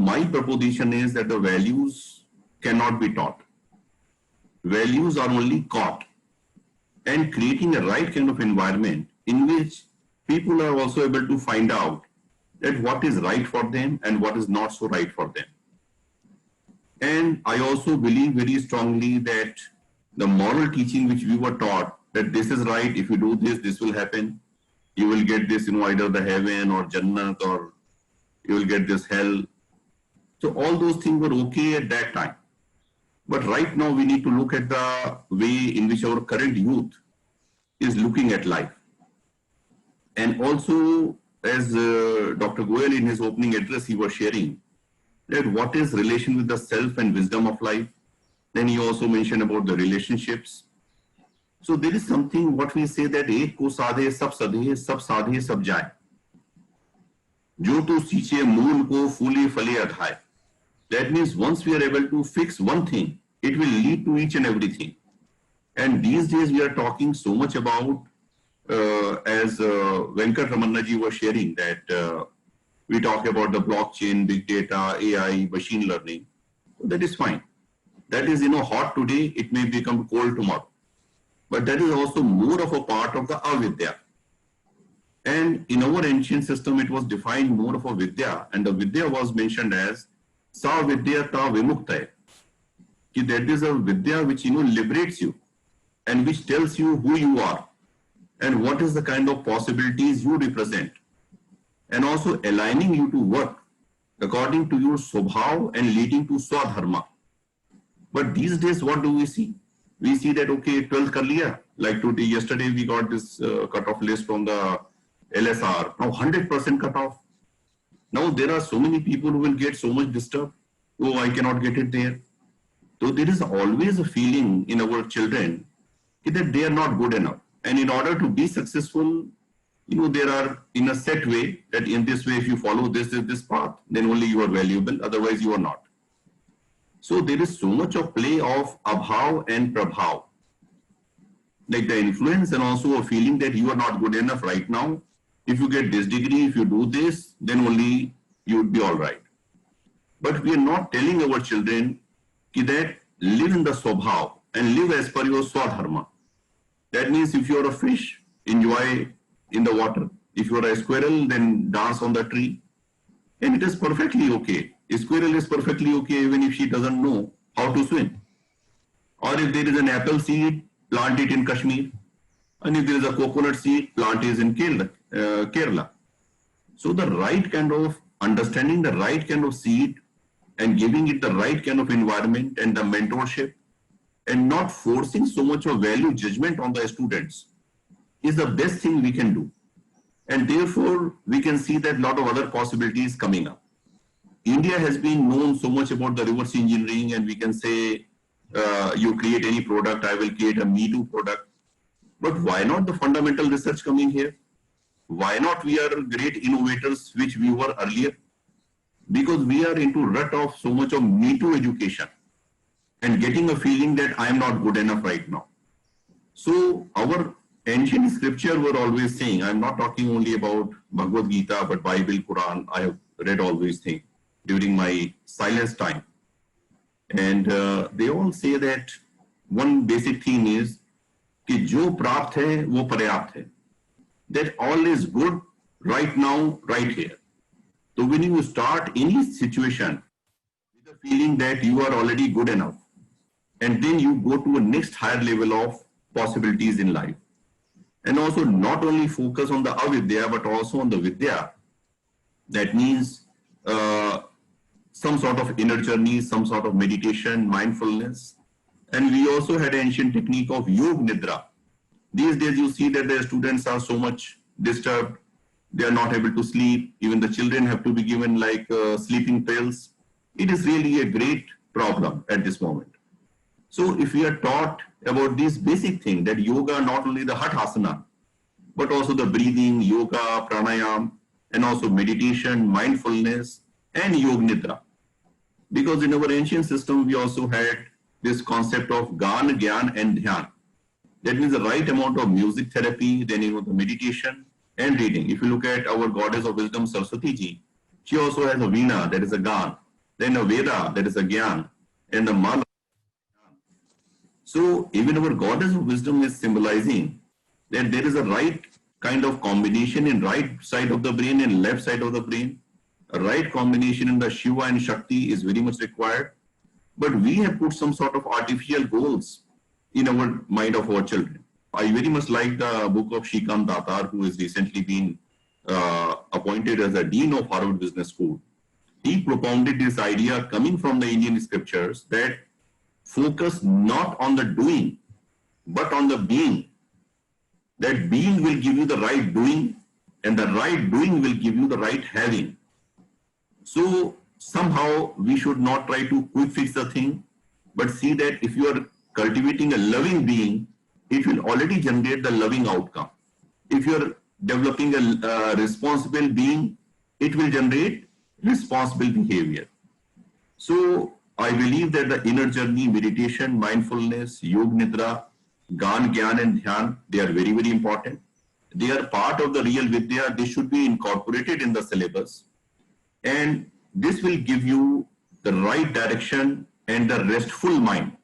my proposition is that the values cannot be taught. Values are only caught. And creating a right kind of environment in which people are also able to find out that what is right for them and what is not so right for them. And I also believe very strongly that the moral teaching which we were taught, that this is right, if you do this, this will happen. You will get this, either the heaven or Jannat, or you will get this hell. So all those things were okay at that time. But right now we need to look at the way in which our current youth is looking at life. And also, as Dr. Goel in his opening address, he was sharing that what is relation with the self and wisdom of life. Then he also mentioned about the relationships. So there is something what we say that ek ko sadhe sab sadhe sab jaye. Jo tu siiche mool ko fule phale adhaye. That means once we are able to fix one thing, it will lead to each and everything. And these days we are talking so much about, as Venkat Ramannaji was sharing, that we talk about the blockchain, big data, AI, machine learning. So that is fine. That is, hot today, it may become cold tomorrow. But that is also more of a part of the avidya. And in our ancient system, it was defined more of a vidya, and the vidya was mentioned as sa vidya ta vimukta. That is a vidya which liberates you and which tells you who you are and what is the kind of possibilities you represent, and also aligning you to work according to your swabhav and leading to swadharma. But these days, what do we see? We see that, okay, 12th kar liya. Like yesterday, we got this cutoff list from the LSR. Now 100% cutoff. Now there are so many people who will get so much disturbed. Oh, I cannot get it there. So there is always a feeling in our children that they are not good enough. And in order to be successful, there are in a set way that in this way, if you follow this path, then only you are valuable. Otherwise, you are not. So there is so much of play of abhav and prabhav, like the influence, and also a feeling that you are not good enough right now. If you get this degree, if you do this, then only you would be all right. But we are not telling our children that live in the swabhav and live as per your swadharma. That means if you are a fish, enjoy in the water. If you are a squirrel, then dance on the tree. And it is perfectly okay. A squirrel is perfectly okay even if she doesn't know how to swim. Or if there is an apple seed, plant it in Kashmir. And if there is a coconut seed, plant it in Kerala. So the right kind of understanding, the right kind of seed, and giving it the right kind of environment and the mentorship, and not forcing so much of value judgment on the students, is the best thing we can do. And therefore, we can see that a lot of other possibilities coming up. India has been known so much about the reverse engineering, and we can say, you create any product, I will create a Me Too product. But why not the fundamental research coming here? Why not we are great innovators, which we were earlier? Because we are into rut of so much of Me Too education and getting a feeling that I am not good enough right now. So our ancient scripture were always saying, I'm not talking only about Bhagavad Gita, but Bible, Quran, I have read all these things during my silence time. And they all say that one basic theme is कि जो प्राप्त है वो पर्याप्त है. That all is good right now, right here. So when you start any situation with a feeling that you are already good enough, and then you go to a next higher level of possibilities in life. And also not only focus on the avidya, but also on the vidya. That means some sort of inner journey, some sort of meditation, mindfulness. And we also had an ancient technique of Yog Nidra. These days you see that the students are so much disturbed. They are not able to sleep. Even the children have to be given like sleeping pills. It is really a great problem at this moment. So if we are taught about this basic thing, that yoga, not only the Hatha Asana, but also the breathing, yoga, pranayam, and also meditation, mindfulness, and Yog Nidra. Because in our ancient system, we also had this concept of Gan, Gyan, and Dhyan. That means the right amount of music therapy, then the meditation and reading. If you look at our goddess of wisdom, Saraswati ji, she also has a veena, that is a Gan. then a Veda, that is a Gyan, and a Mala. So even our goddess of wisdom is symbolizing that there is a right kind of combination in right side of the brain and left side of the brain. A right combination in the Shiva and Shakti is very much required. But we have put some sort of artificial goals in our mind of our children. I very much like the book of Shrikant Datar, who has recently been appointed as a Dean of Harvard Business School. He propounded this idea coming from the Indian scriptures that focus not on the doing, but on the being. That being will give you the right doing, and the right doing will give you the right having. So somehow we should not try to quick fix the thing, but see that if you are cultivating a loving being, it will already generate the loving outcome. If you are developing a responsible being, it will generate responsible behavior. So I believe that the inner journey, meditation, mindfulness, Yog Nidra, Gan, Gyan and Dhyan, they are very, very important. They are part of the real Vidya. They should be incorporated in the syllabus. And this will give you the right direction and the restful mind